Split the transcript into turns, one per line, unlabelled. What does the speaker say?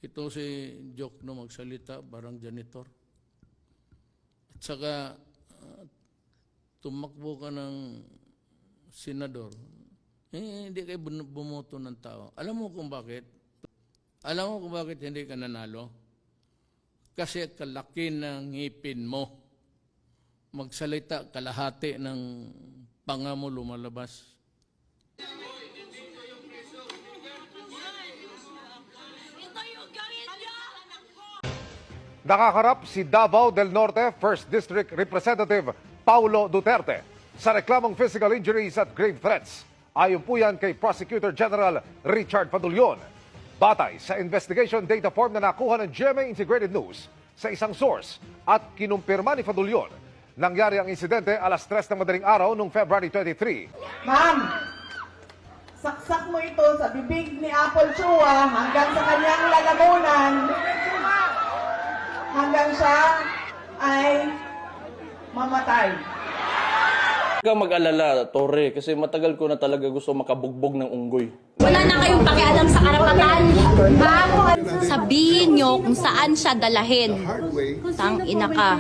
ito si Joke na magsalita, parang janitor. At saka, tumakbo ka ng senador, hindi kayo bumoto ng tao. Alam mo kung bakit? Alam mo kung bakit hindi ka nanalo? Kasi kalaki ng ngipin mo. Magsalita, kalahati ng panga mo lumalabas.
Nakakarap si Davao del Norte 1st District Representative Paulo Duterte sa reklamong physical injuries at grave threats. Ayon po yan kay Prosecutor General Richard Padulyon. Batay sa investigation data form na nakuha ng GMA Integrated News sa isang source at kinumpirma ni Padulyon, nangyari ang insidente alas 3 ng madaling araw noong February 23.
Ma'am, saksak mo ito sa bibig ni Apple Chua hanggang sa kanyang lalamunan hanggang siya ay mamatay.
Huwag kang mag-alala, Torre, kasi matagal ko na talaga gusto makabugbog ng unggoy.
Wala na kayong pakialam sa karapatan. Sabihin nyo kung saan siya dalahin. Tang ina ka.